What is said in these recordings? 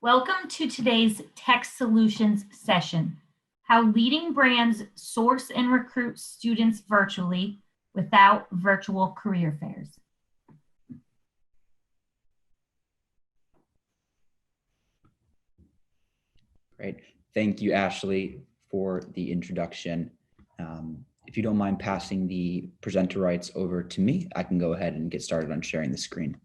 Welcome to today's Tech Solutions session, how leading brands source and recruit students virtually without virtual career fairs. Great. Thank you, Ashley, for the introduction. If you don't mind passing the presenter rights over to me, I can go ahead and get started on sharing the screen.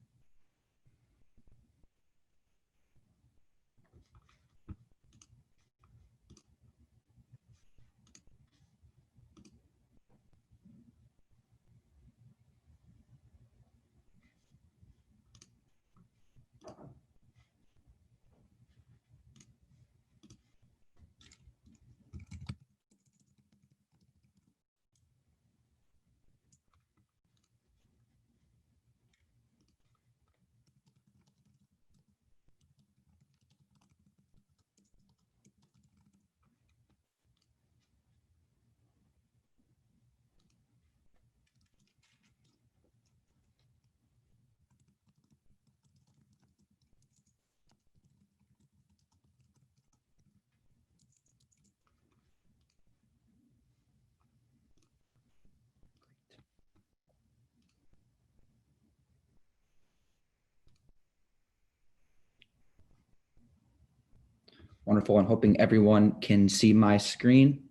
Wonderful. I'm hoping everyone can see my screen.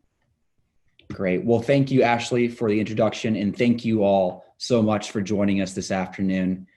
Great. Well, thank you, Ashley, for the introduction, and thank you all so much for joining us this afternoon.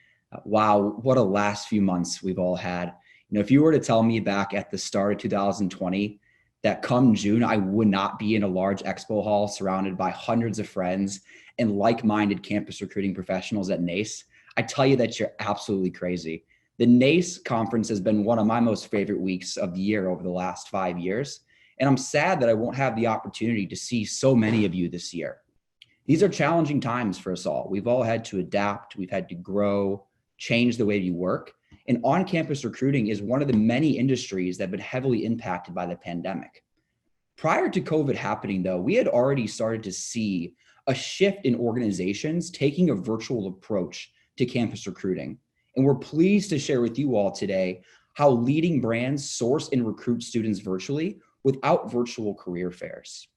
Wow, what a last few months we've all had. If you were to tell me back at the start of 2020 that come June, I would not be in a large expo hall surrounded by hundreds of friends and like-minded campus recruiting professionals at NACE, I tell you that you're absolutely crazy. The NACE conference has been one of my most favorite weeks of the year over the last 5 years. And I'm sad that I won't have the opportunity to see so many of you this year. These are challenging times for us all. We've all had to adapt, we've had to grow, change the way we work. And on-campus recruiting is one of the many industries that have been heavily impacted by the pandemic. Prior to COVID happening though, we had already started to see a shift in organizations taking a virtual approach to campus recruiting. And we're pleased to share with you all today how leading brands source and recruit students virtually without virtual career fairs.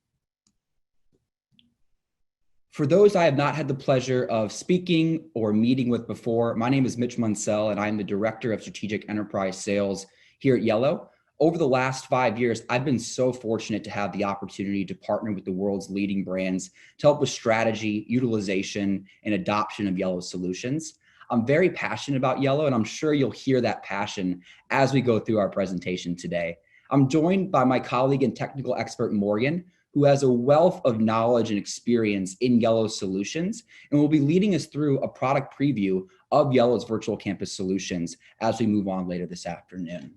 For those I have not had the pleasure of speaking or meeting with before, my name is Mitch Munsell and I'm the Director of Strategic Enterprise Sales here at Yellow. Over the last 5 years, I've been so fortunate to have the opportunity to partner with the world's leading brands to help with strategy, utilization, and adoption of Yellow solutions. I'm very passionate about Yellow, and I'm sure you'll hear that passion as we go through our presentation today. I'm joined by my colleague and technical expert, Morgan, who has a wealth of knowledge and experience in Yellow solutions, and will be leading us through a product preview of Yellow's virtual campus solutions as we move on later this afternoon.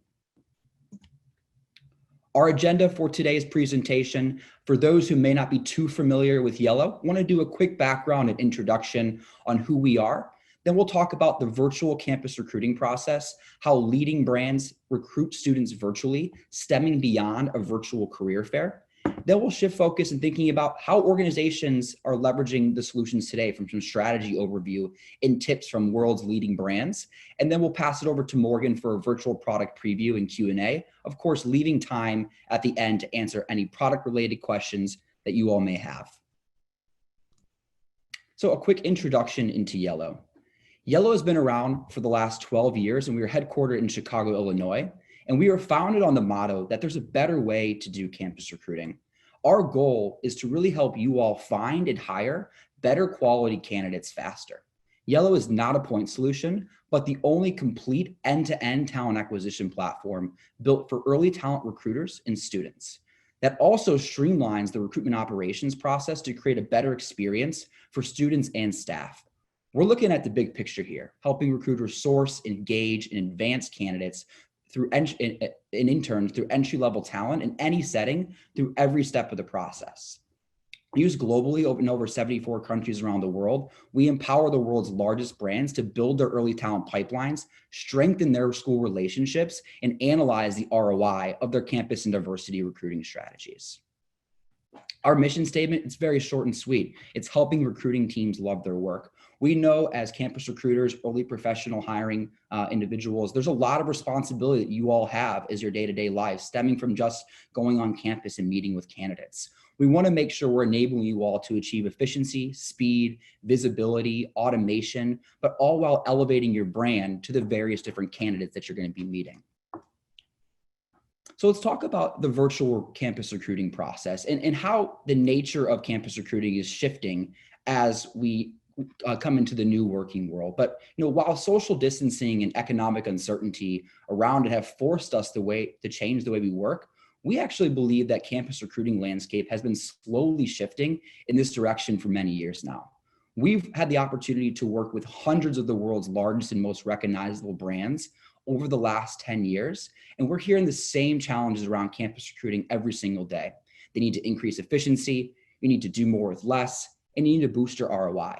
Our agenda for today's presentation, for those who may not be too familiar with Yellow, I want to do a quick background and introduction on who we are. Then we'll talk about the virtual campus recruiting process, how leading brands recruit students virtually, stemming beyond a virtual career fair. Then we'll shift focus in thinking about how organizations are leveraging the solutions today from some strategy overview and tips from world's leading brands. And then we'll pass it over to Morgan for a virtual product preview and Q&A, of course, leaving time at the end to answer any product-related questions that you all may have. So a quick introduction into Yellow. Yellow has been around for the last 12 years, and we are headquartered in Chicago, Illinois, and we were founded on the motto that there's a better way to do campus recruiting. Our goal is to really help you all find and hire better quality candidates faster. Yellow is not a point solution, but the only complete end-to-end talent acquisition platform built for early talent recruiters and students. That also streamlines the recruitment operations process to create a better experience for students and staff. We're looking at the big picture here, helping recruiters source, engage, and advance candidates through and interns through entry-level talent in any setting through every step of the process. Used globally in over 74 countries around the world, we empower the world's largest brands to build their early talent pipelines, strengthen their school relationships, and analyze the ROI of their campus and diversity recruiting strategies. Our mission statement, it's very short and sweet. It's helping recruiting teams love their work. We know as campus recruiters, early professional hiring individuals, there's a lot of responsibility that you all have as your day-to-day life, stemming from just going on campus and meeting with candidates. We want to make sure we're enabling you all to achieve efficiency, speed, visibility, automation, but all while elevating your brand to the various different candidates that you're going to be meeting. So let's talk about the virtual campus recruiting process and how the nature of campus recruiting is shifting as we come into the new working world. But while social distancing and economic uncertainty around it have forced us to change the way we work, we actually believe that campus recruiting landscape has been slowly shifting in this direction for many years now. We've had the opportunity to work with hundreds of the world's largest and most recognizable brands over the last 10 years, and we're hearing the same challenges around campus recruiting every single day. They need to increase efficiency, you need to do more with less, and you need to boost your ROI.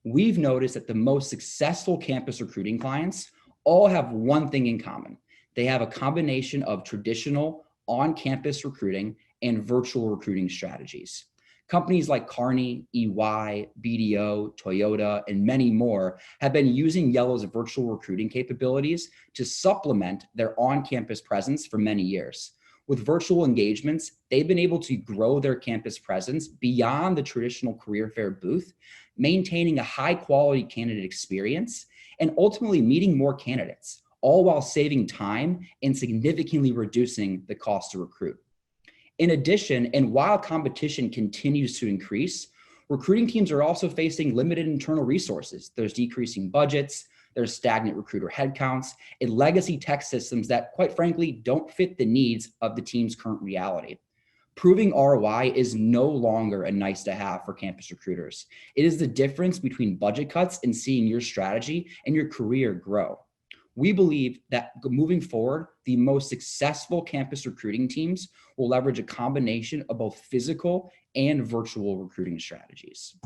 We've noticed that the most successful campus recruiting clients all have one thing in common. They have a combination of traditional on-campus recruiting and virtual recruiting strategies. Companies like Kearney, EY, BDO, Toyota, and many more have been using Yellow's virtual recruiting capabilities to supplement their on-campus presence for many years. With virtual engagements, they've been able to grow their campus presence beyond the traditional career fair booth, maintaining a high-quality candidate experience, and ultimately meeting more candidates, all while saving time and significantly reducing the cost to recruit. In addition, and while competition continues to increase, recruiting teams are also facing limited internal resources. There's decreasing budgets, there's stagnant recruiter headcounts, and legacy tech systems that, quite frankly, don't fit the needs of the team's current reality. Proving ROI is no longer a nice to have for campus recruiters. It is the difference between budget cuts and seeing your strategy and your career grow. We believe that moving forward, the most successful campus recruiting teams will leverage a combination of both physical and virtual recruiting strategies.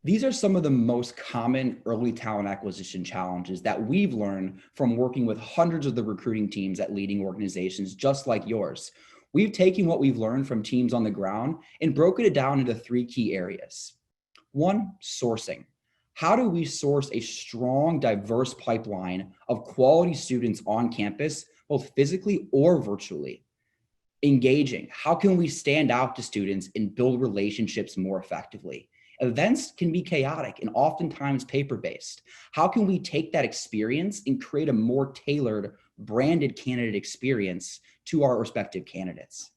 These are some of the most common early talent acquisition challenges that we've learned from working with hundreds of the recruiting teams at leading organizations just like yours. We've taken what we've learned from teams on the ground and broken it down into 3 key areas. 1, sourcing. How do we source a strong, diverse pipeline of quality students on campus, both physically or virtually? Engaging. How can we stand out to students and build relationships more effectively? Events can be chaotic and oftentimes paper-based. How can we take that experience and create a more tailored, branded candidate experience to our respective candidates?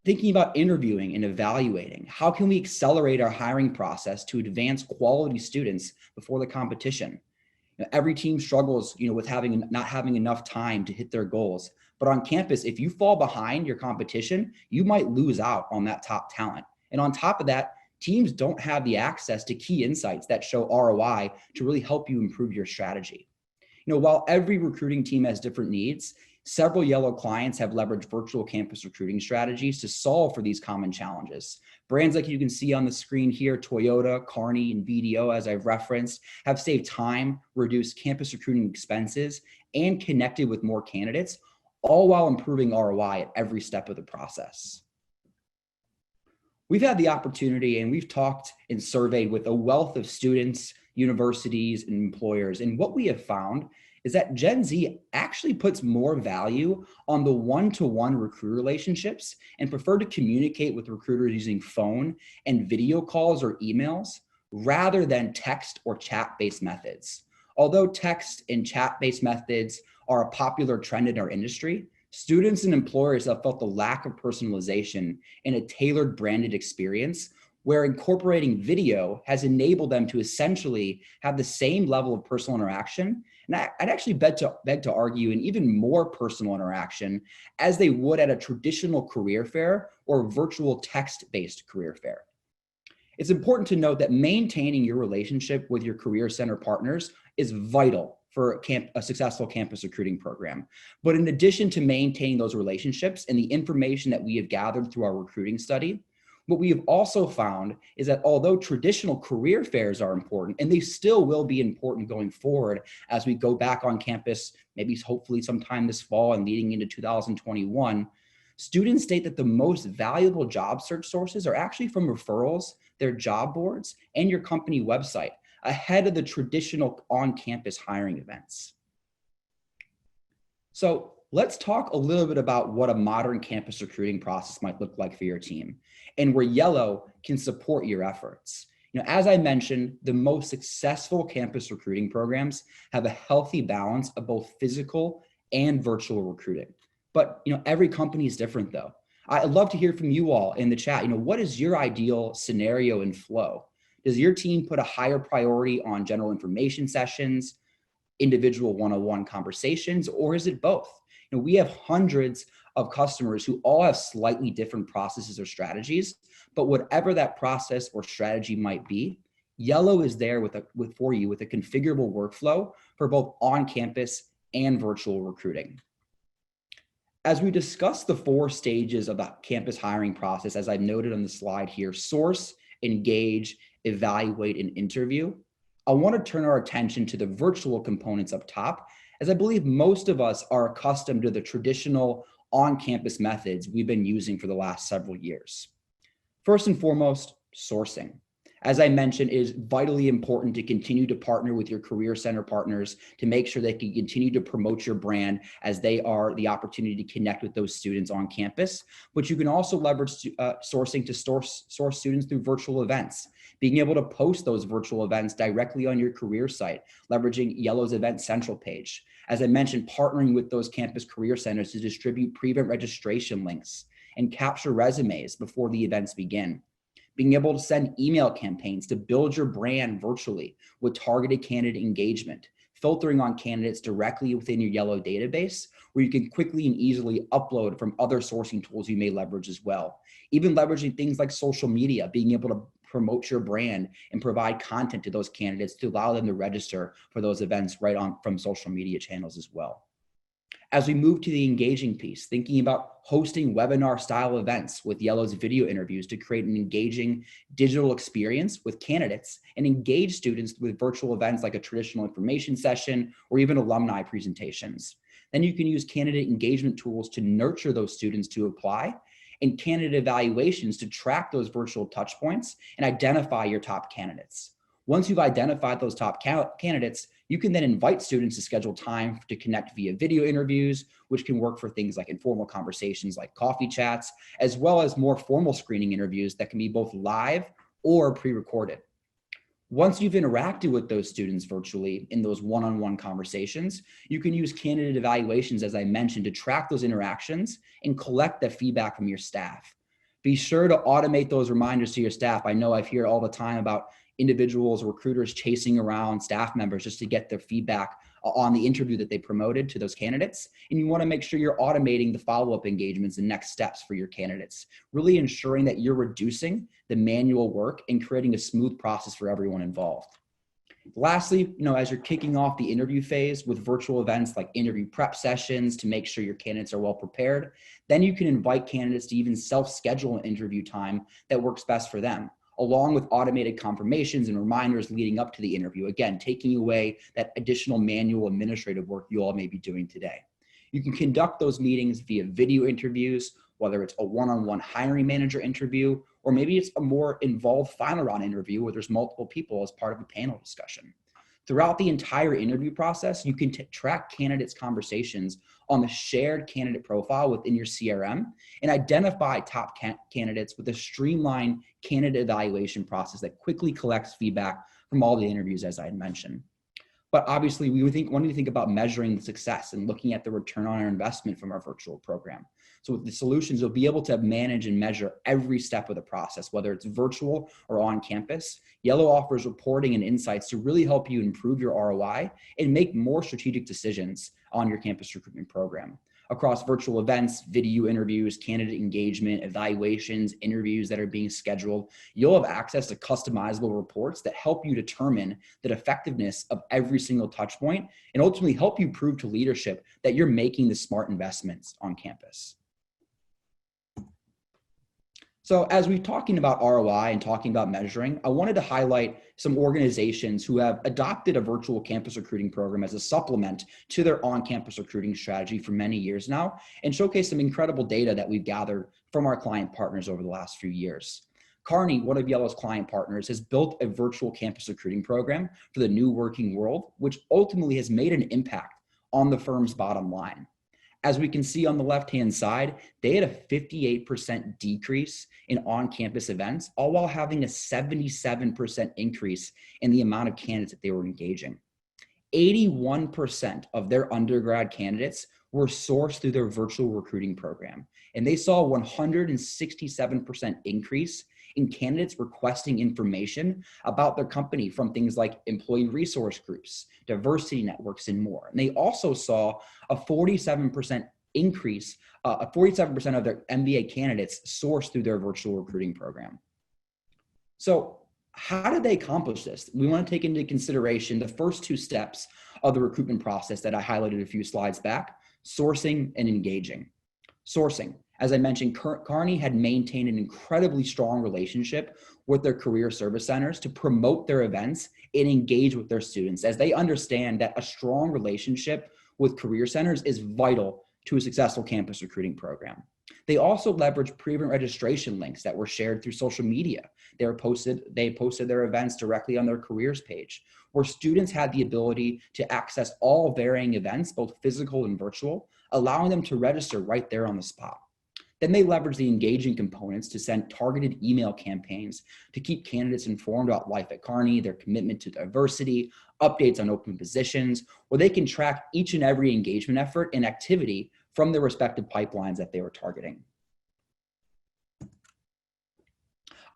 Thinking about interviewing and evaluating, how can we accelerate our hiring process to advance quality students before the competition? Every team struggles, with not having enough time to hit their goals. But on campus, if you fall behind your competition, you might lose out on that top talent. And on top of that, teams don't have the access to key insights that show ROI to really help you improve your strategy. While every recruiting team has different needs, several Yellow clients have leveraged virtual campus recruiting strategies to solve for these common challenges. Brands like you can see on the screen here, Toyota, Kearney, and BDO, as I've referenced, have saved time, reduced campus recruiting expenses, and connected with more candidates, all while improving ROI at every step of the process. We've had the opportunity and we've talked and surveyed with a wealth of students, universities, and employers. And what we have found is that Gen Z actually puts more value on the one-to-one recruiter relationships and prefer to communicate with recruiters using phone and video calls or emails rather than text or chat-based methods. Although text and chat-based methods are a popular trend in our industry, students and employers have felt the lack of personalization and a tailored branded experience where incorporating video has enabled them to essentially have the same level of personal interaction. And I'd actually beg to argue an even more personal interaction as they would at a traditional career fair or virtual text-based career fair. It's important to note that maintaining your relationship with your career center partners is vital for a successful campus recruiting program. But in addition to maintaining those relationships and the information that we have gathered through our recruiting study, what we have also found is that although traditional career fairs are important, and they still will be important going forward as we go back on campus, maybe hopefully sometime this fall and leading into 2021, students state that the most valuable job search sources are actually from referrals, their job boards, and your company website, ahead of the traditional on-campus hiring events. So let's talk a little bit about what a modern campus recruiting process might look like for your team and where Yellow can support your efforts. As I mentioned, the most successful campus recruiting programs have a healthy balance of both physical and virtual recruiting. But every company is different though. I'd love to hear from you all in the chat. What is your ideal scenario and flow? Does your team put a higher priority on general information sessions, individual one-on-one conversations, or is it both? We have hundreds of customers who all have slightly different processes or strategies, but whatever that process or strategy might be, Yellow is there for you with a configurable workflow for both on-campus and virtual recruiting. As we discuss the 4 stages of the campus hiring process, as I've noted on the slide here, source, engage, evaluate, and interview, I want to turn our attention to the virtual components up top, as I believe most of us are accustomed to the traditional on-campus methods we've been using for the last several years. First and foremost, sourcing. As I mentioned, it is vitally important to continue to partner with your Career Center partners to make sure they can continue to promote your brand as they are the opportunity to connect with those students on campus. But you can also leverage sourcing to source students through virtual events, being able to post those virtual events directly on your career site, leveraging Yellow's Event Central page. As I mentioned, partnering with those campus career centers to distribute pre-event registration links and capture resumes before the events begin. Being able to send email campaigns to build your brand virtually with targeted candidate engagement, filtering on candidates directly within your Yellow database, where you can quickly and easily upload from other sourcing tools you may leverage as well. Even leveraging things like social media, being able to promote your brand and provide content to those candidates to allow them to register for those events right on from social media channels as well. As we move to the engaging piece, thinking about hosting webinar style events with Yellow's video interviews to create an engaging digital experience with candidates and engage students with virtual events like a traditional information session or even alumni presentations. Then you can use candidate engagement tools to nurture those students to apply and candidate evaluations to track those virtual touch points and identify your top candidates. Once you've identified those top candidates, you can then invite students to schedule time to connect via video interviews, which can work for things like informal conversations like coffee chats, as well as more formal screening interviews that can be both live or pre-recorded. Once you've interacted with those students virtually in those one-on-one conversations, you can use candidate evaluations, as I mentioned, to track those interactions and collect the feedback from your staff. Be sure to automate those reminders to your staff. I know I hear all the time about individuals, recruiters chasing around staff members just to get their feedback on the interview that they promoted to those candidates. And you want to make sure you're automating the follow-up engagements and next steps for your candidates, really ensuring that you're reducing the manual work and creating a smooth process for everyone involved. Lastly, as you're kicking off the interview phase with virtual events like interview prep sessions to make sure your candidates are well prepared, then you can invite candidates to even self-schedule an interview time that works best for them, along with automated confirmations and reminders leading up to the interview. Again, taking away that additional manual administrative work you all may be doing today. You can conduct those meetings via video interviews, whether it's a one-on-one hiring manager interview, or maybe it's a more involved final round interview where there's multiple people as part of a panel discussion. Throughout the entire interview process, you can track candidates' conversations on the shared candidate profile within your CRM and identify top candidates with a streamlined candidate evaluation process that quickly collects feedback from all the interviews, as I had mentioned. But obviously, we wanted to think about measuring the success and looking at the return on our investment from our virtual program. So with the solutions, you'll be able to manage and measure every step of the process, whether it's virtual or on campus. Yellow offers reporting and insights to really help you improve your ROI and make more strategic decisions on your campus recruitment program. Across virtual events, video interviews, candidate engagement, evaluations, interviews that are being scheduled, you'll have access to customizable reports that help you determine the effectiveness of every single touch point and ultimately help you prove to leadership that you're making the smart investments on campus. So as we're talking about ROI and talking about measuring, I wanted to highlight some organizations who have adopted a virtual campus recruiting program as a supplement to their on-campus recruiting strategy for many years now, and showcase some incredible data that we've gathered from our client partners over the last few years. Kearney, one of Yellow's client partners, has built a virtual campus recruiting program for the new working world, which ultimately has made an impact on the firm's bottom line. As we can see on the left-hand side, they had a 58% decrease in on-campus events, all while having a 77% increase in the amount of candidates that they were engaging. 81% of their undergrad candidates were sourced through their virtual recruiting program, and they saw a 167% increase in candidates requesting information about their company from things like employee resource groups, diversity networks, and more. And they also saw a 47% increase, 47% of their MBA candidates sourced through their virtual recruiting program. So how did they accomplish this? We want to take into consideration the first two steps of the recruitment process that I highlighted a few slides back: sourcing and engaging. Sourcing. As I mentioned, Kearney had maintained an incredibly strong relationship with their career service centers to promote their events and engage with their students, as they understand that a strong relationship with career centers is vital to a successful campus recruiting program. They also leveraged pre-event registration links that were shared through social media. They posted their events directly on their careers page, where students had the ability to access all varying events, both physical and virtual, allowing them to register right there on the spot. Then they leverage the engaging components to send targeted email campaigns to keep candidates informed about life at Kearney, their commitment to diversity, updates on open positions, where they can track each and every engagement effort and activity from their respective pipelines that they were targeting.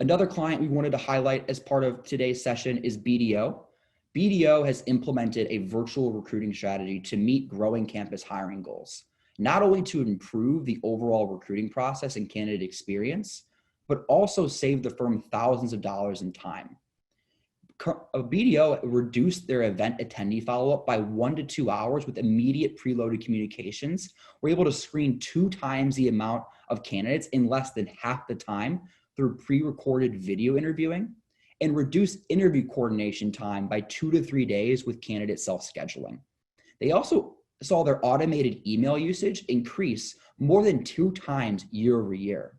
Another client we wanted to highlight as part of today's session is BDO. BDO has implemented a virtual recruiting strategy to meet growing campus hiring goals, not only to improve the overall recruiting process and candidate experience, but also save the firm thousands of dollars in time. BDO reduced their event attendee follow-up by 1 to 2 hours with immediate preloaded communications. We're able to screen 2 times the amount of candidates in less than half the time through pre-recorded video interviewing, and reduce interview coordination time by 2 to 3 days with candidate self-scheduling. They also saw their automated email usage increase more than 2 times year over year.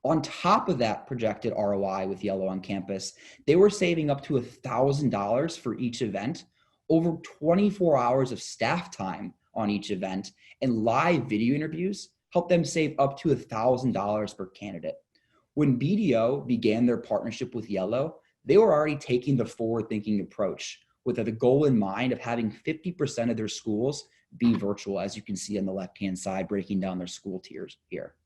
On top of that projected ROI with Yellow on campus, they were saving up to $1,000 for each event, over 24 hours of staff time on each event, and live video interviews helped them save up to $1,000 per candidate. When BDO began their partnership with Yellow, they were already taking the forward-thinking approach with the goal in mind of having 50% of their schools be virtual, as you can see on the left-hand side, breaking down their school tiers here.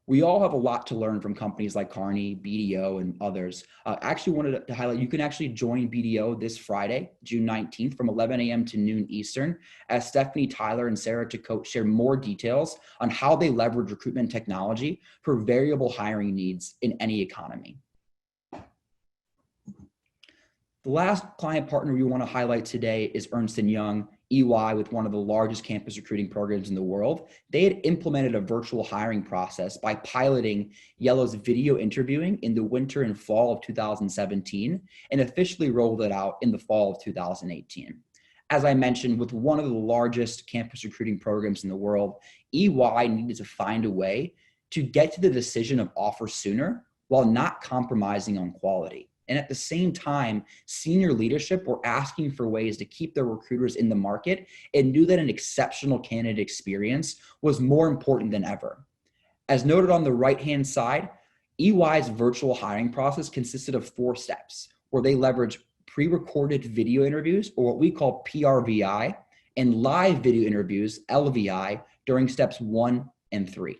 We all have a lot to learn from companies like Kearney, BDO, and others. I actually wanted to highlight, you can actually join BDO this Friday, June 19th from 11 a.m. to noon Eastern, as Stephanie, Tyler, and Sarah Tacote share more details on how they leverage recruitment technology for variable hiring needs in any economy. The last client partner we want to highlight today is Ernst & Young, EY, with one of the largest campus recruiting programs in the world. They had implemented a virtual hiring process by piloting Yellow's video interviewing in the winter and fall of 2017 and officially rolled it out in the fall of 2018. As I mentioned, with one of the largest campus recruiting programs in the world, EY needed to find a way to get to the decision of offer sooner while not compromising on quality. And at the same time, senior leadership were asking for ways to keep their recruiters in the market and knew that an exceptional candidate experience was more important than ever. As noted on the right-hand side, EY's virtual hiring process consisted of 4 steps, where they leverage pre-recorded video interviews, or what we call PRVI, and live video interviews, LVI, during steps 1 and 3.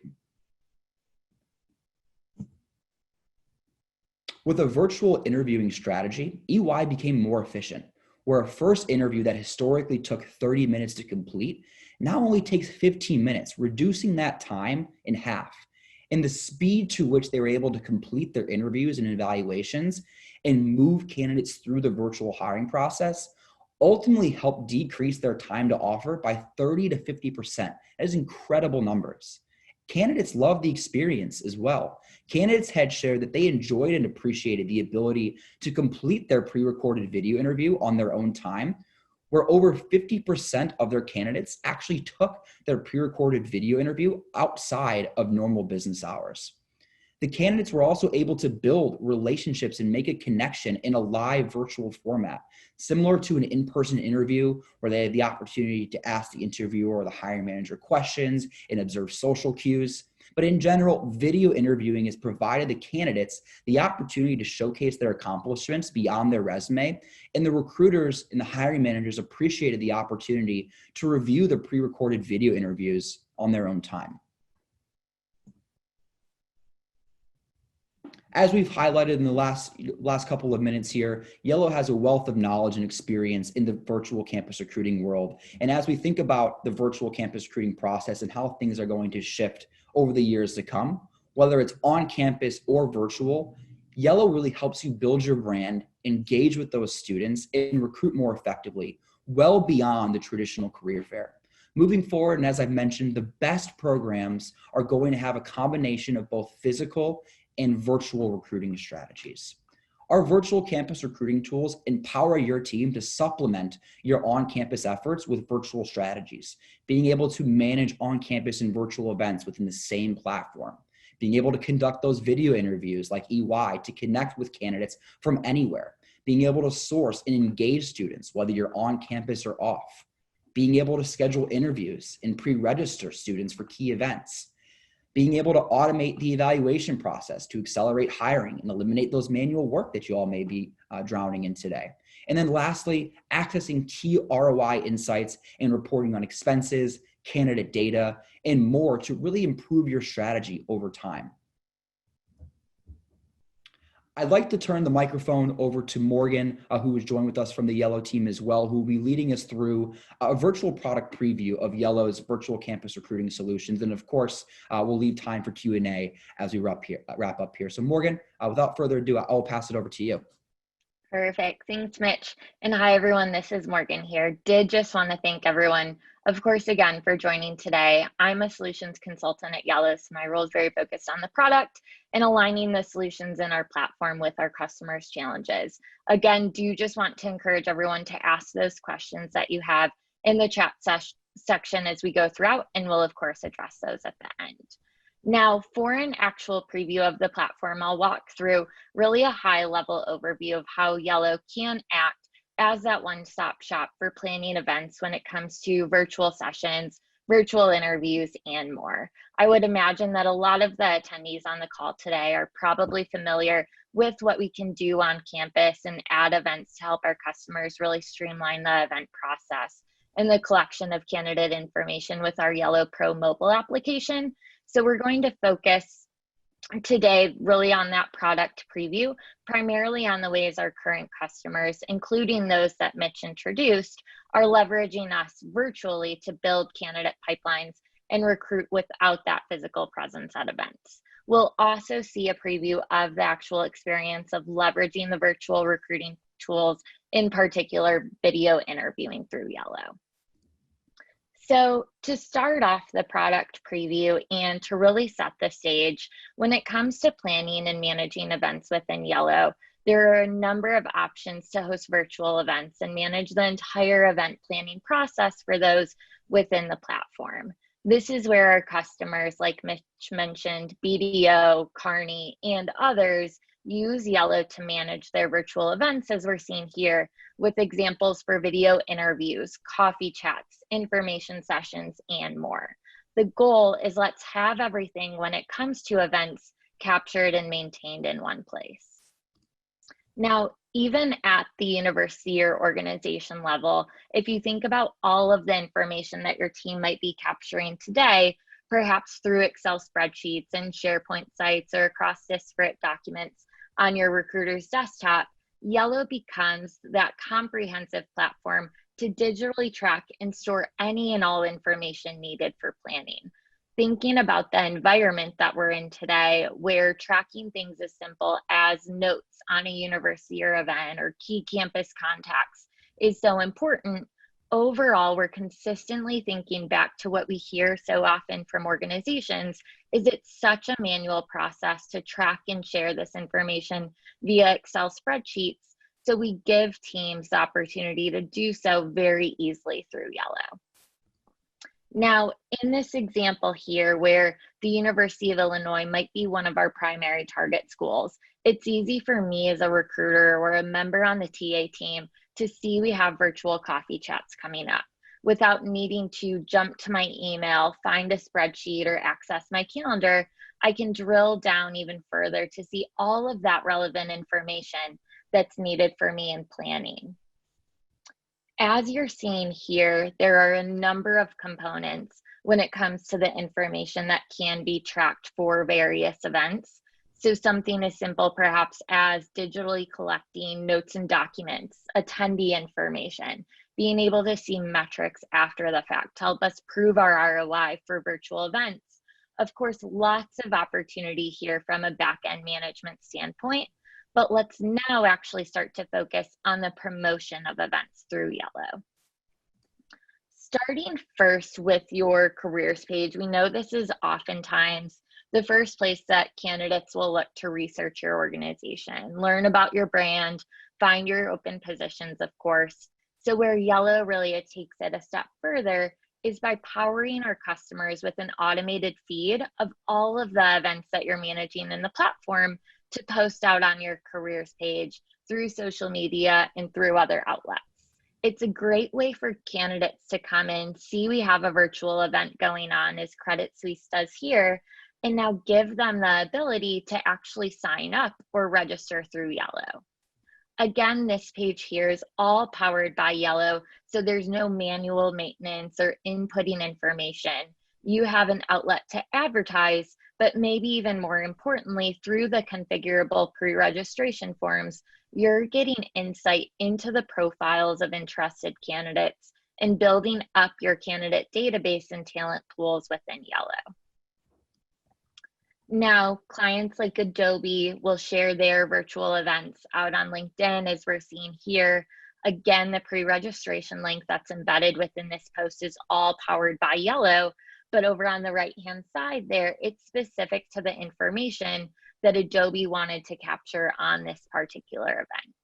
With a virtual interviewing strategy, EY became more efficient, where a first interview that historically took 30 minutes to complete now only takes 15 minutes, reducing that time in half. And the speed to which they were able to complete their interviews and evaluations and move candidates through the virtual hiring process ultimately helped decrease their time to offer by 30 to 50%. That is incredible numbers. Candidates loved the experience as well. Candidates had shared that they enjoyed and appreciated the ability to complete their pre-recorded video interview on their own time, where over 50% of their candidates actually took their pre-recorded video interview outside of normal business hours. The candidates were also able to build relationships and make a connection in a live virtual format, similar to an in-person interview where they had the opportunity to ask the interviewer or the hiring manager questions and observe social cues. But in general, video interviewing has provided the candidates the opportunity to showcase their accomplishments beyond their resume, and the recruiters and the hiring managers appreciated the opportunity to review the pre-recorded video interviews on their own time. As we've highlighted in the last couple of minutes here, Yellow has a wealth of knowledge and experience in the virtual campus recruiting world. And as we think about the virtual campus recruiting process and how things are going to shift over the years to come, whether it's on campus or virtual, Yellow really helps you build your brand, engage with those students, and recruit more effectively, well beyond the traditional career fair. Moving forward, and as I've mentioned, the best programs are going to have a combination of both physical and virtual recruiting strategies. Our virtual campus recruiting tools empower your team to supplement your on-campus efforts with virtual strategies, being able to manage on-campus and virtual events within the same platform, being able to conduct those video interviews like EY to connect with candidates from anywhere, being able to source and engage students, whether you're on campus or off, being able to schedule interviews and pre-register students for key events, being able to automate the evaluation process to accelerate hiring and eliminate those manual work that you all may be drowning in today. And then lastly, accessing key ROI insights and reporting on expenses, candidate data, and more to really improve your strategy over time. I'd like to turn the microphone over to Morgan, who is joined with us from the Yellow team as well, who will be leading us through a virtual product preview of Yellow's virtual campus recruiting solutions. And of course, we'll leave time for Q&A as we wrap up here. So Morgan, without further ado, I'll pass it over to you. Perfect. Thanks, Mitch. And hi, everyone. This is Morgan here. Did just want to thank everyone, of course, again, for joining today. I'm a solutions consultant at Yellow, so my role is very focused on the product and aligning the solutions in our platform with our customers' challenges. Again, do just want to encourage everyone to ask those questions that you have in the chat section as we go throughout, and we'll, of course, address those at the end. Now, for an actual preview of the platform, I'll walk through really a high-level overview of how Yellow can act as that one-stop shop for planning events when it comes to virtual sessions, virtual interviews, and more. I would imagine that a lot of the attendees on the call today are probably familiar with what we can do on campus and add events to help our customers really streamline the event process and the collection of candidate information with our Yellow Pro mobile application. So we're going to focus today really on that product preview, primarily on the ways our current customers, including those that Mitch introduced, are leveraging us virtually to build candidate pipelines and recruit without that physical presence at events. We'll also see a preview of the actual experience of leveraging the virtual recruiting tools, in particular video interviewing through Yellow. So to start off the product preview and to really set the stage, when it comes to planning and managing events within Yellow, there are a number of options to host virtual events and manage the entire event planning process for those within the platform. This is where our customers, like Mitch mentioned, BDO, Kearney, and others, use Yellow to manage their virtual events, as we're seeing here, with examples for video interviews, coffee chats, information sessions, and more. The goal is let's have everything when it comes to events captured and maintained in one place. Now, even at the university or organization level, if you think about all of the information that your team might be capturing today, perhaps through Excel spreadsheets and SharePoint sites or across disparate documents on your recruiter's desktop, Yellow becomes that comprehensive platform to digitally track and store any and all information needed for planning. Thinking about the environment that we're in today, where tracking things as simple as notes on a university or event or key campus contacts is so important, overall, we're consistently thinking back to what we hear so often from organizations is it's such a manual process to track and share this information via Excel spreadsheets. So we give teams the opportunity to do so very easily through Yellow. Now, in this example here, where the University of Illinois might be one of our primary target schools, it's easy for me as a recruiter or a member on the TA team to see we have virtual coffee chats coming up without needing to jump to my email, find a spreadsheet, or access my calendar. I can drill down even further to see all of that relevant information that's needed for me in planning. As you're seeing here, there are a number of components when it comes to the information that can be tracked for various events. So something as simple perhaps as digitally collecting notes and documents, attendee information, being able to see metrics after the fact to help us prove our ROI for virtual events. Of course, lots of opportunity here from a back-end management standpoint, but let's now actually start to focus on the promotion of events through Yellow. Starting first with your careers page, we know this is oftentimes the first place that candidates will look to research your organization, learn about your brand, find your open positions, of course. So where Yellow really takes it a step further is by powering our customers with an automated feed of all of the events that you're managing in the platform to post out on your careers page through social media and through other outlets. It's a great way for candidates to come in, see we have a virtual event going on as Credit Suisse does here, and now give them the ability to actually sign up or register through Yellow. Again, this page here is all powered by Yellow, so there's no manual maintenance or inputting information. You have an outlet to advertise, but maybe even more importantly, through the configurable pre-registration forms, you're getting insight into the profiles of interested candidates and building up your candidate database and talent pools within Yellow. Now, clients like Adobe will share their virtual events out on LinkedIn, as we're seeing here. Again, the pre-registration link that's embedded within this post is all powered by Yellow, but over on the right-hand side there, it's specific to the information that Adobe wanted to capture on this particular event.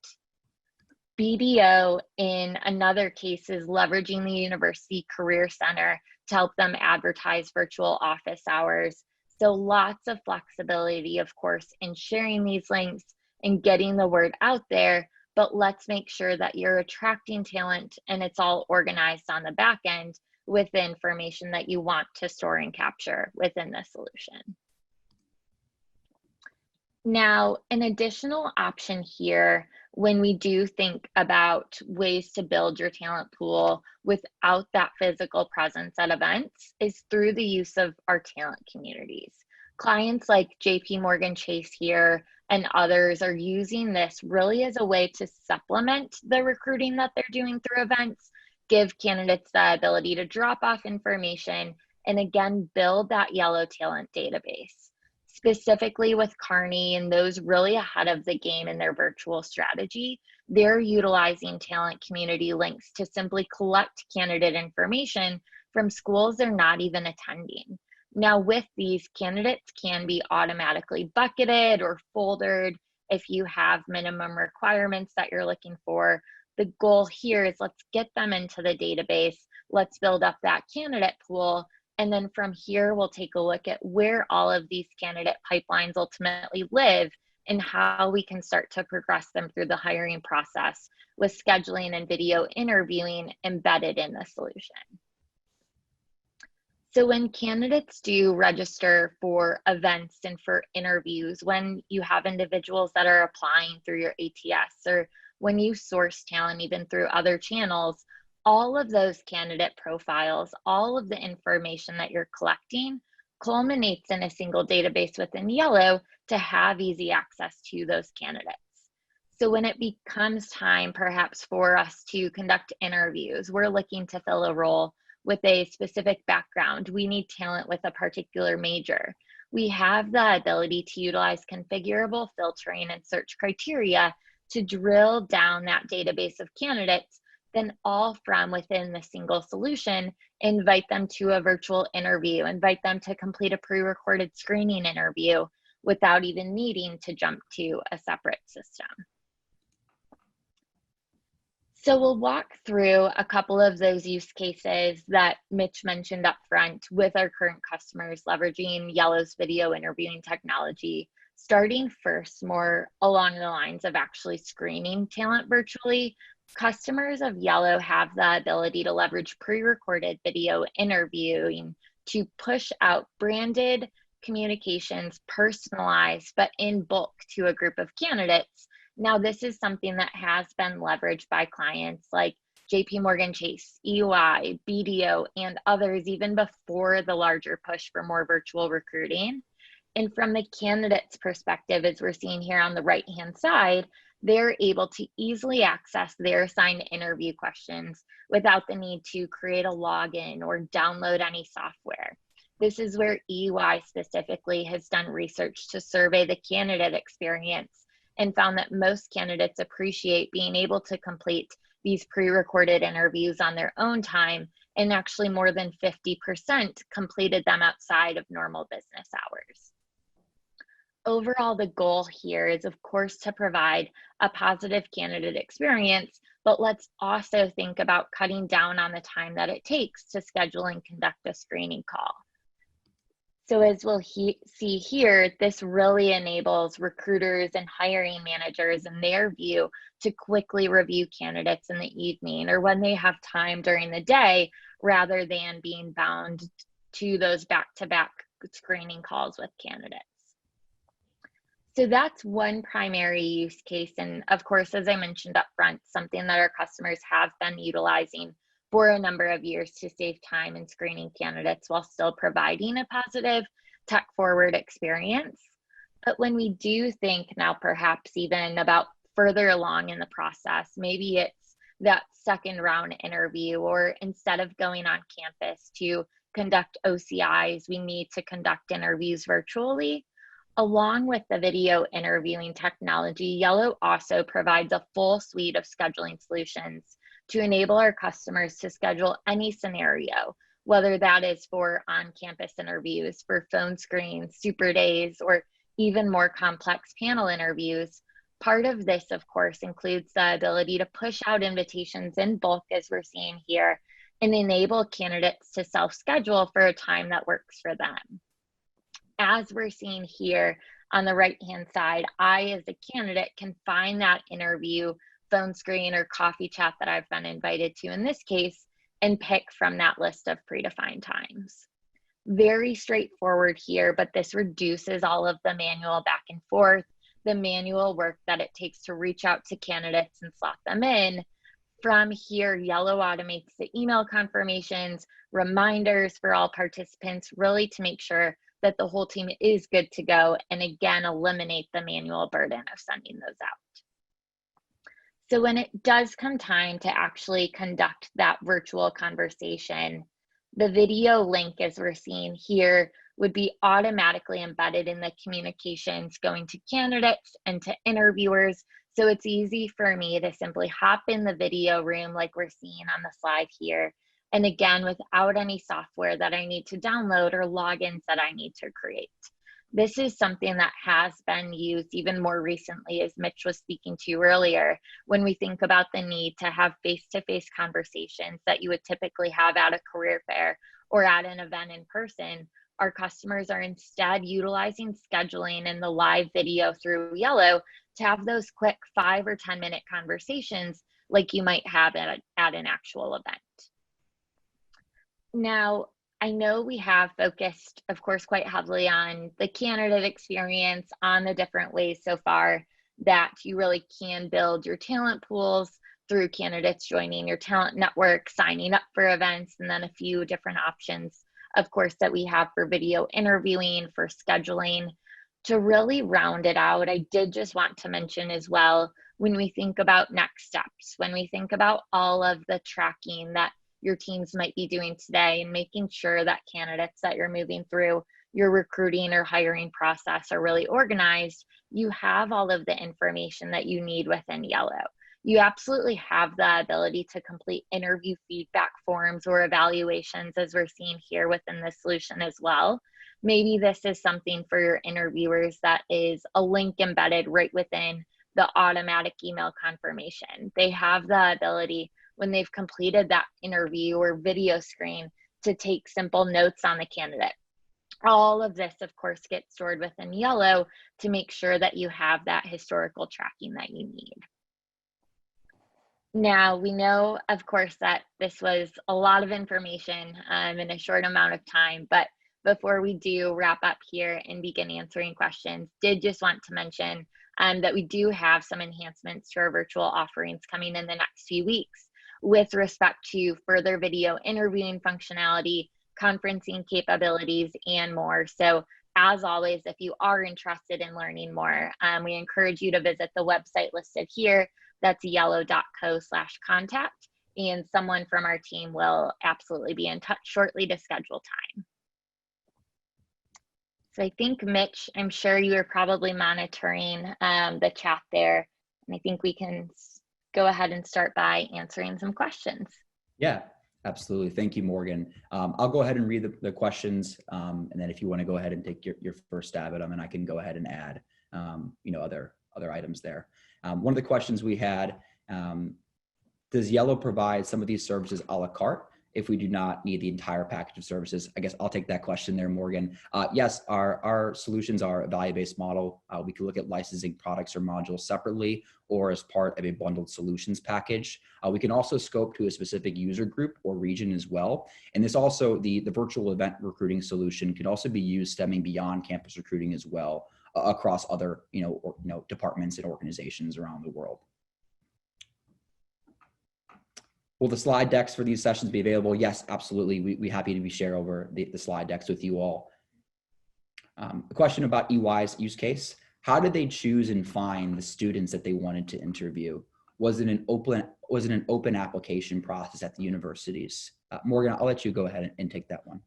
BDO, in another case, is leveraging the University Career Center to help them advertise virtual office hours. So lots of flexibility, of course, in sharing these links and getting the word out there, but let's make sure that you're attracting talent and it's all organized on the back end with the information that you want to store and capture within the solution. Now, an additional option here, when we do think about ways to build your talent pool without that physical presence at events, is through the use of our talent communities. Clients like JP Morgan Chase here and others are using this really as a way to supplement the recruiting that they're doing through events, give candidates the ability to drop off information, and again, build that Yellow talent database. Specifically with Kearney and those really ahead of the game in their virtual strategy, they're utilizing talent community links to simply collect candidate information from schools they're not even attending. Now with these, candidates can be automatically bucketed or foldered if you have minimum requirements that you're looking for. The goal here is let's get them into the database, let's build up that candidate pool, and then from here, we'll take a look at where all of these candidate pipelines ultimately live and how we can start to progress them through the hiring process with scheduling and video interviewing embedded in the solution. So when candidates do register for events and for interviews, when you have individuals that are applying through your ATS, or when you source talent even through other channels, all of those candidate profiles, all of the information that you're collecting culminates in a single database within Yellow to have easy access to those candidates. So when it becomes time perhaps for us to conduct interviews, we're looking to fill a role with a specific background, we need talent with a particular major. We have the ability to utilize configurable filtering and search criteria to drill down that database of candidates then all from within the single solution, invite them to a virtual interview, invite them to complete a pre-recorded screening interview without even needing to jump to a separate system. So we'll walk through a couple of those use cases that Mitch mentioned up front with our current customers leveraging Yellow's video interviewing technology, starting first more along the lines of actually screening talent virtually. Customers of Yellow have the ability to leverage pre-recorded video interviewing to push out branded communications, personalized, but in bulk to a group of candidates. Now, this is something that has been leveraged by clients like JP Morgan Chase, EY, BDO, and others even before the larger push for more virtual recruiting. And from the candidate's perspective, as we're seeing here on the right-hand side, they're able to easily access their assigned interview questions without the need to create a login or download any software. This is where EY specifically has done research to survey the candidate experience and found that most candidates appreciate being able to complete these pre-recorded interviews on their own time, and actually more than 50% completed them outside of normal business hours. Overall, the goal here is, of course, to provide a positive candidate experience, but let's also think about cutting down on the time that it takes to schedule and conduct a screening call. So as we'll see here, this really enables recruiters and hiring managers in their view to quickly review candidates in the evening or when they have time during the day, rather than being bound to those back-to-back screening calls with candidates. So that's one primary use case. And of course, as I mentioned up front, something that our customers have been utilizing for a number of years to save time in screening candidates while still providing a positive tech-forward experience. But when we do think now perhaps even about further along in the process, maybe it's that second round interview, or instead of going on campus to conduct OCIs, we need to conduct interviews virtually. Along with the video interviewing technology, Yellow also provides a full suite of scheduling solutions to enable our customers to schedule any scenario, whether that is for on-campus interviews, for phone screens, super days, or even more complex panel interviews. Part of this, of course, includes the ability to push out invitations in bulk, as we're seeing here, and enable candidates to self-schedule for a time that works for them. As we're seeing here on the right-hand side, I, as a candidate, can find that interview phone screen or coffee chat that I've been invited to in this case and pick from that list of predefined times. Very straightforward here, but this reduces all of the manual back and forth, the manual work that it takes to reach out to candidates and slot them in. From here, Yellow automates the email confirmations, reminders for all participants, really to make sure that the whole team is good to go, and again, eliminate the manual burden of sending those out. So when it does come time to actually conduct that virtual conversation, the video link, as we're seeing here, would be automatically embedded in the communications going to candidates and to interviewers. So it's easy for me to simply hop in the video room like we're seeing on the slide here. And again, without any software that I need to download or logins that I need to create. This is something that has been used even more recently, as Mitch was speaking to earlier, when we think about the need to have face-to-face conversations that you would typically have at a career fair or at an event in person. Our customers are instead utilizing scheduling and the live video through Yellow to have those quick 5 or 10-minute conversations like you might have at an actual event. Now, I know we have focused, of course, quite heavily on the candidate experience, on the different ways so far that you really can build your talent pools through candidates joining your talent network, signing up for events, and then a few different options, of course, that we have for video interviewing, for scheduling. To really round it out, I did just want to mention as well, when we think about next steps, when we think about all of the tracking that your teams might be doing today and making sure that candidates that you're moving through your recruiting or hiring process are really organized, you have all of the information that you need within Yellow. you absolutely have the ability to complete interview feedback forms or evaluations, as we're seeing here within this solution as well. Maybe this is something for your interviewers that is a link embedded right within the automatic email confirmation. They have the ability, when they've completed that interview or video screen, to take simple notes on the candidate. All of this, of course, gets stored within Yellow to make sure that you have that historical tracking that you need. Now, we know, of course, that this was a lot of information in a short amount of time, but before we do wrap up here and begin answering questions, did just want to mention that we do have some enhancements to our virtual offerings coming in the next few weeks with respect to further video interviewing functionality, conferencing capabilities, and more. So as always, if you are interested in learning more, we encourage you to visit the website listed here. That's yellow.co/contact, and someone from our team will absolutely be in touch shortly to schedule time. So I think, Mitch, I'm sure you are probably monitoring the chat there, and I think we can go ahead and start by answering some questions. Yeah, absolutely. Thank you, Morgan. I'll go ahead and read the questions, and then if you want to go ahead and take your first stab at them, and I can go ahead and add other items there. One of the questions we had, does Yellow provide some of these services a la carte if we do not need the entire package of services? I guess I'll take that question there, Morgan. Yes, our solutions are a value-based model. We can look at licensing products or modules separately or as part of a bundled solutions package. We can also scope to a specific user group or region as well. And this also, the virtual event recruiting solution can also be used stemming beyond campus recruiting as well, across other departments and organizations around the world. Will the slide decks for these sessions be available? Yes, absolutely. We're happy to share over the slide decks with you all. A question about EY's use case. How did they choose and find the students that they wanted to interview? Was it an open application process at the universities? Morgan, I'll let you go ahead and take that one.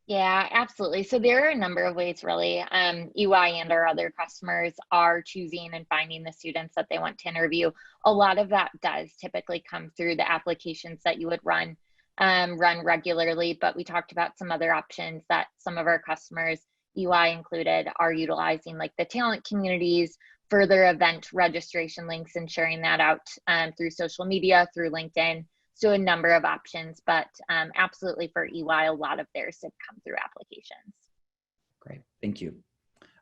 Yeah, absolutely. So there are a number of ways, really. EY and our other customers are choosing and finding the students that they want to interview. A lot of that does typically come through the applications that you would run regularly, but we talked about some other options that some of our customers, EY included, are utilizing, like the talent communities, further event registration links, and sharing that out through social media, through LinkedIn. So a number of options, but absolutely for EY, a lot of theirs did come through applications. Great, thank you.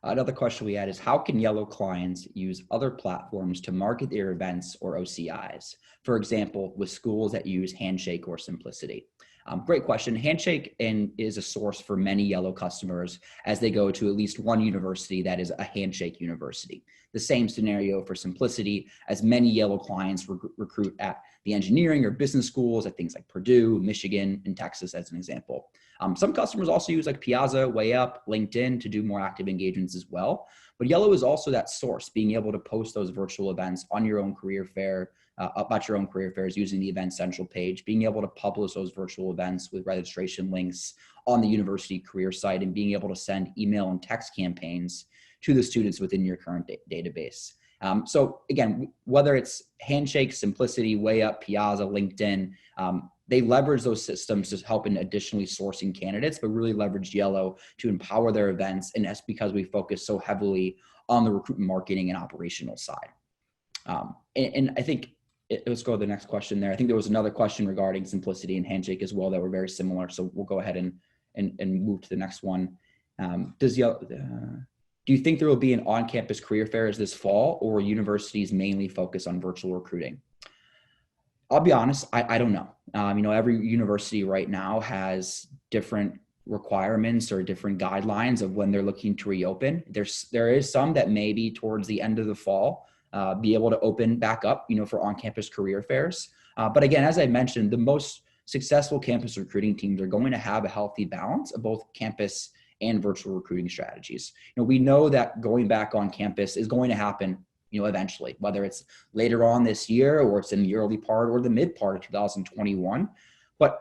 Another question we had is, how can Yellow clients use other platforms to market their events or OCIs? For example, with schools that use Handshake or Simplicity. Great question. Handshake is a source for many Yellow customers as they go to at least one university that is a Handshake university. The same scenario for Simplicity, as many Yellow clients recruit at the engineering or business schools at things like Purdue, Michigan, and Texas as an example. Some customers also use like Piazza, Way Up, LinkedIn to do more active engagements as well. But Yellow is also that source, being able to post those virtual events on your own career fair, about your own career fairs using the Event Central page, being able to publish those virtual events with registration links on the university career site, and being able to send email and text campaigns to the students within your current database. So again, whether it's Handshake, Simplicity, Way Up, Piazza, LinkedIn, they leverage those systems to help in additionally sourcing candidates, but really leverage Yellow to empower their events. And that's because we focus so heavily on the recruitment, marketing, and operational side. And I think, let's go to the next question there. I think there was another question regarding Simplicity and Handshake as well that were very similar. So we'll go ahead and move to the next one. Do you think there will be an on-campus career fairs this fall, or will universities mainly focus on virtual recruiting? I'll be honest, I don't know. Every university right now has different requirements or different guidelines of when they're looking to reopen. There is some that maybe towards the end of the fall be able to open back up, for on-campus career fairs. But again, as I mentioned, the most successful campus recruiting teams are going to have a healthy balance of both campus and virtual recruiting strategies. We know that going back on campus is going to happen, eventually, whether it's later on this year or it's in the early part or the mid part of 2021. But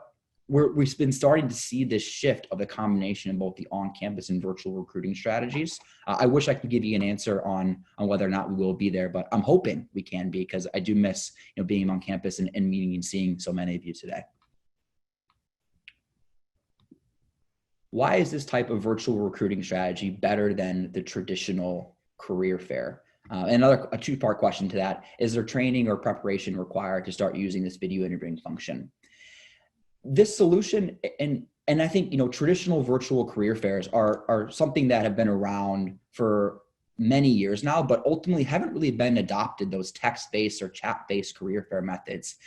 we've been starting to see this shift of the combination in both the on-campus and virtual recruiting strategies. I wish I could give you an answer on whether or not we will be there, but I'm hoping we can be, because I do miss being on campus and meeting and seeing so many of you today. Why is this type of virtual recruiting strategy better than the traditional career fair? A two-part question to that: is there training or preparation required to start using this video interviewing function? This solution, and I think traditional virtual career fairs are something that have been around for many years now, but ultimately haven't really been adopted, those text-based or chat-based career fair methods,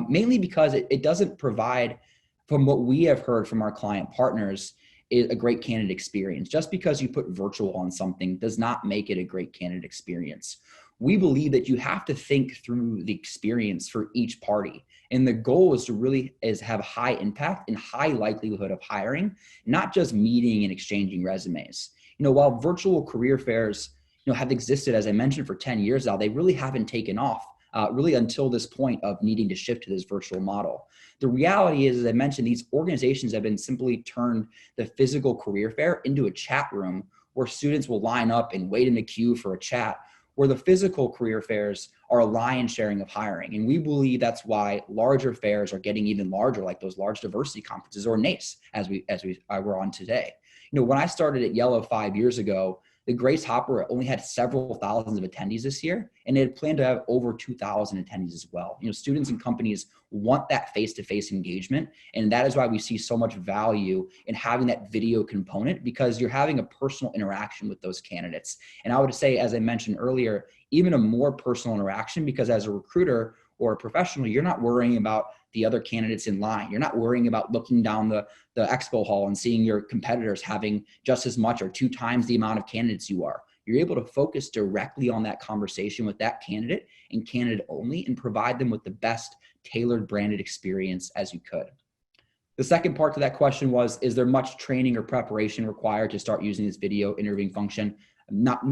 mainly because it doesn't provide, from what we have heard from our client partners, is a great candidate experience. Just because you put virtual on something does not make it a great candidate experience. We believe that you have to think through the experience for each party. And the goal is to really have high impact and high likelihood of hiring, not just meeting and exchanging resumes. While virtual career fairs have existed, as I mentioned, for 10 years now, they really haven't taken off really until this point of needing to shift to this virtual model. The reality is, as I mentioned, these organizations have been simply turned the physical career fair into a chat room where students will line up and wait in a queue for a chat, where the physical career fairs are a lion's sharing of hiring. And we believe that's why larger fairs are getting even larger, like those large diversity conferences, or NACE, as we're on today. When I started at Yellow 5 years ago, the Grace Hopper only had several thousands of attendees this year, and it had planned to have over 2,000 attendees as well. Students and companies want that face-to-face engagement, and that is why we see so much value in having that video component, because you're having a personal interaction with those candidates. And I would say, as I mentioned earlier, even a more personal interaction, because as a recruiter or a professional, you're not worrying about the other candidates in line. You're not worrying about looking down the expo hall and seeing your competitors having just as much or 2 times the amount of candidates you are. You're able to focus directly on that conversation with that candidate and candidate only, and provide them with the best tailored branded experience as you could. The second part to that question was, is there much training or preparation required to start using this video interviewing function? Not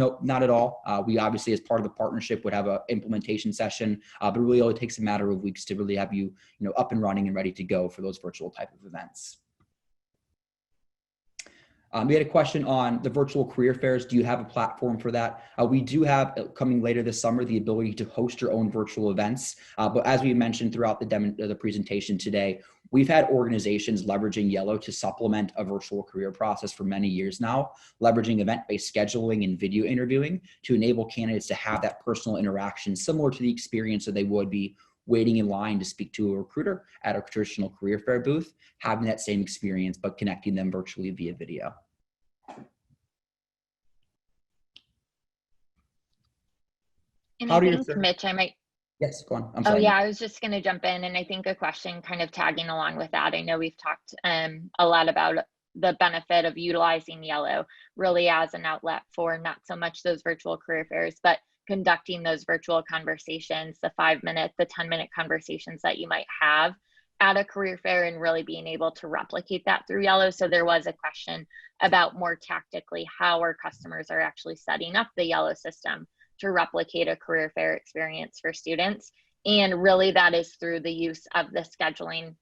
at all. We obviously, as part of the partnership, would have an implementation session, but it really only takes a matter of weeks to really have you, up and running and ready to go for those virtual type of events. We had a question on the virtual career fairs. Do you have a platform for that? We do have, coming later this summer, the ability to host your own virtual events. But as we mentioned throughout the presentation today, we've had organizations leveraging Yellow to supplement a virtual career process for many years now, leveraging event-based scheduling and video interviewing to enable candidates to have that personal interaction similar to the experience that they would be waiting in line to speak to a recruiter at a traditional career fair booth, having that same experience, but connecting them virtually via video. And I think, Mitch, I might. Yes, go on. I'm sorry. Oh yeah, I was just going to jump in, and I think a question kind of tagging along with that. I know we've talked a lot about the benefit of utilizing Yellow really as an outlet for not so much those virtual career fairs, but conducting those virtual conversations, the 5-minute, the 10-minute conversations that you might have at a career fair, and really being able to replicate that through Yellow. So there was a question about more tactically how our customers are actually setting up the Yellow system to replicate a career fair experience for students. And really that is through the use of the scheduling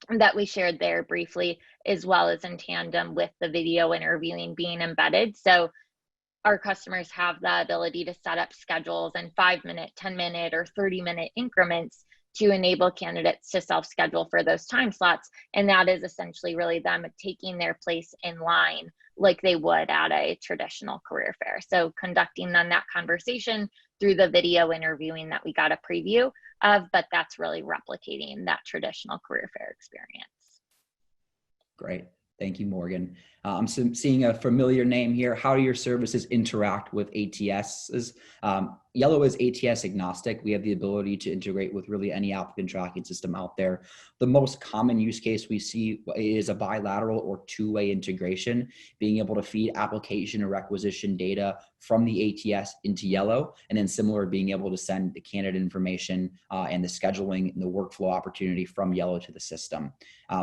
that we shared there briefly, as well as in tandem with the video interviewing being embedded. So our customers have the ability to set up schedules in 5-minute, 10-minute, or 30-minute increments to enable candidates to self-schedule for those time slots. And that is essentially really them taking their place in line like they would at a traditional career fair. So conducting then that conversation through the video interviewing that we got a preview of, but that's really replicating that traditional career fair experience. Great. Thank you, Morgan. I'm seeing a familiar name here. How do your services interact with ATSs? Yellow is ATS agnostic. We have the ability to integrate with really any applicant tracking system out there. The most common use case we see is a bilateral or 2-way integration, being able to feed application or requisition data from the ATS into Yellow, and then similar being able to send the candidate information and the scheduling and the workflow opportunity from Yellow to the system.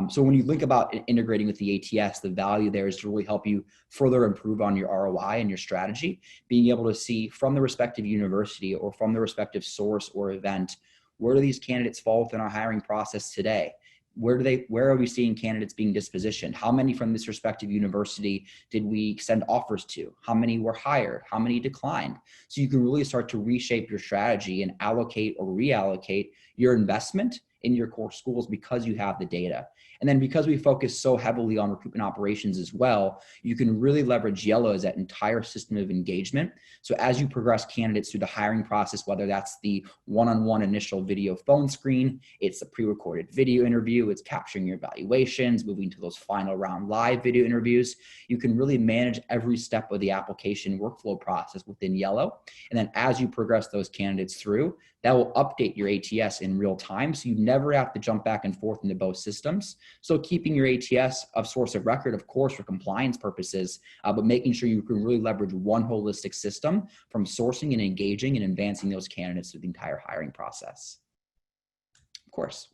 So when you think about integrating with the ATS, the value there is to really help you further improve on your ROI and your strategy, being able to see from the respective university or from the respective source or event, where do these candidates fall within our hiring process today? where are we seeing candidates being dispositioned? How many from this respective university did we send offers to? How many were hired? How many declined? So you can really start to reshape your strategy and allocate or reallocate your investment in your core schools because you have the data. And then because we focus so heavily on recruitment operations as well, you can really leverage Yellow as that entire system of engagement. So as you progress candidates through the hiring process, whether that's the one-on-one initial video phone screen, it's a pre-recorded video interview, it's capturing your evaluations, moving to those final round live video interviews, you can really manage every step of the application workflow process within Yellow. And then as you progress those candidates through, that will update your ATS in real time. So you never have to jump back and forth into both systems. So keeping your ATS of source of record, of course, for compliance purposes, but making sure you can really leverage one holistic system from sourcing and engaging and advancing those candidates through the entire hiring process. Of course.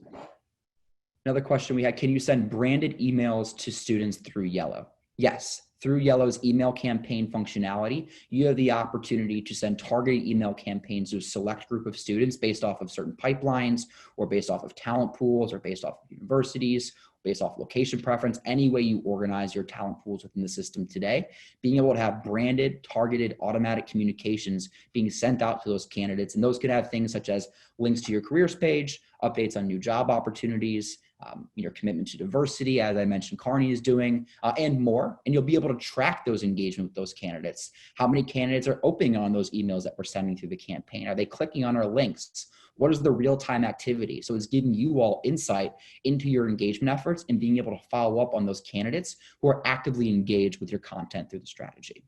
Another question we had, can you send branded emails to students through Yellow? Yes. Through Yellow's email campaign functionality, you have the opportunity to send targeted email campaigns to a select group of students based off of certain pipelines or based off of talent pools or based off of universities, based off location preference, any way you organize your talent pools within the system today, being able to have branded, targeted, automatic communications being sent out to those candidates. And those could have things such as links to your careers page, updates on new job opportunities, your commitment to diversity, as I mentioned, Carney is doing, and more. And you'll be able to track those engagement with those candidates. How many candidates are opening on those emails that we're sending through the campaign? Are they clicking on our links? What is the real-time activity? So it's giving you all insight into your engagement efforts and being able to follow up on those candidates who are actively engaged with your content through the strategy.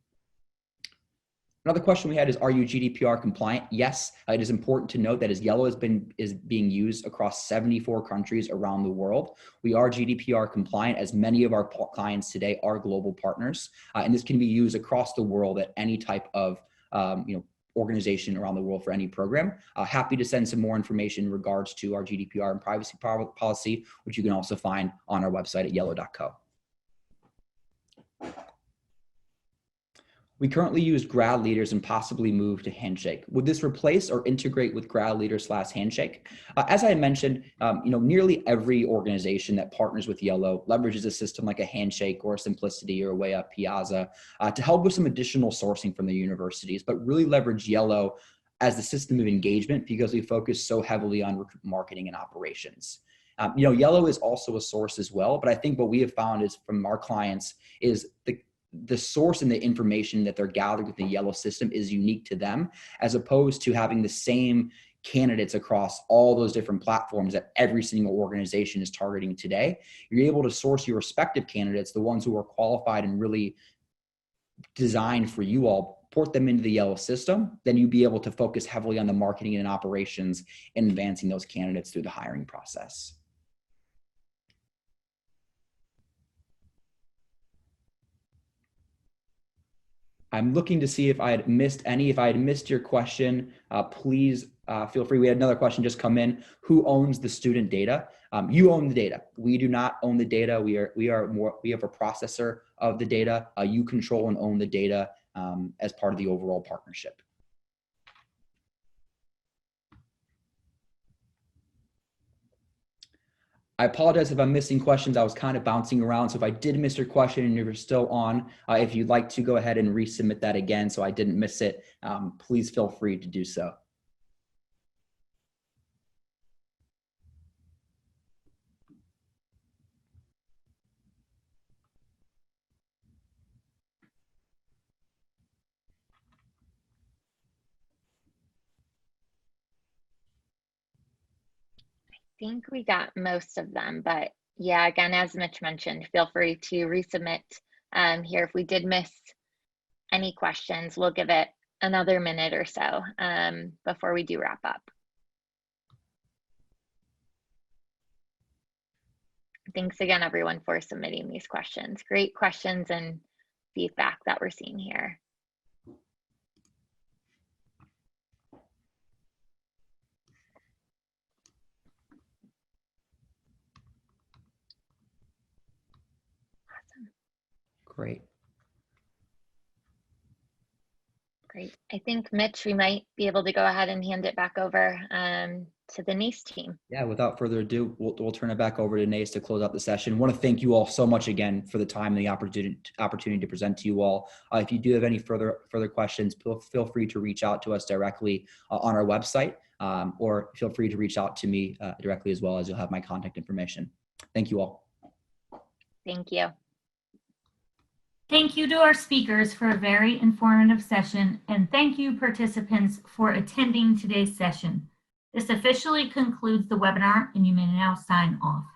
Another question we had is, are you GDPR compliant? Yes, it is important to note that as Yellow is being used across 74 countries around the world, we are GDPR compliant, as many of our clients today are global partners. And this can be used across the world at any type of organization around the world for any program. Happy to send some more information in regards to our GDPR and privacy policy, which you can also find on our website at yellow.co. We currently use Grad Leaders and possibly move to Handshake. Would this replace or integrate with Grad Leaders / Handshake? As I mentioned, nearly every organization that partners with Yellow leverages a system like a Handshake or a Simplicity or a Way Up Piazza to help with some additional sourcing from the universities, but really leverage Yellow as the system of engagement because we focus so heavily on marketing and operations. Yellow is also a source as well, but I think what we have found is from our clients is the source and the information that they're gathered with the Yellow system is unique to them, as opposed to having the same candidates across all those different platforms that every single organization is targeting today. You're able to source your respective candidates, the ones who are qualified and really designed for you all, port them into the Yellow system, then you'd be able to focus heavily on the marketing and operations and advancing those candidates through the hiring process. I'm looking to see if I had missed any. If I had missed your question, please feel free. We had another question just come in. Who owns the student data? You own the data. We do not own the data. We have a processor of the data. You control and own the data as part of the overall partnership. I apologize if I'm missing questions. I was kind of bouncing around. So if I did miss your question and you're still on, if you'd like to go ahead and resubmit that again so I didn't miss it, please feel free to do so. I think we got most of them, but yeah, again, as Mitch mentioned, feel free to resubmit here. If we did miss any questions, we'll give it another minute or so before we do wrap up. Thanks again, everyone, for submitting these questions. Great questions and feedback that we're seeing here. Awesome. Great. Great. I think, Mitch, we might be able to go ahead and hand it back over to the NACE team. Yeah, without further ado, we'll turn it back over to Nace to close out the session. I want to thank you all so much again for the time and the opportunity to present to you all. If you do have any further questions, feel free to reach out to us directly on our website, or feel free to reach out to me directly as well, as you'll have my contact information. Thank you all. Thank you. Thank you to our speakers for a very informative session, and thank you participants for attending today's session. This officially concludes the webinar, and you may now sign off.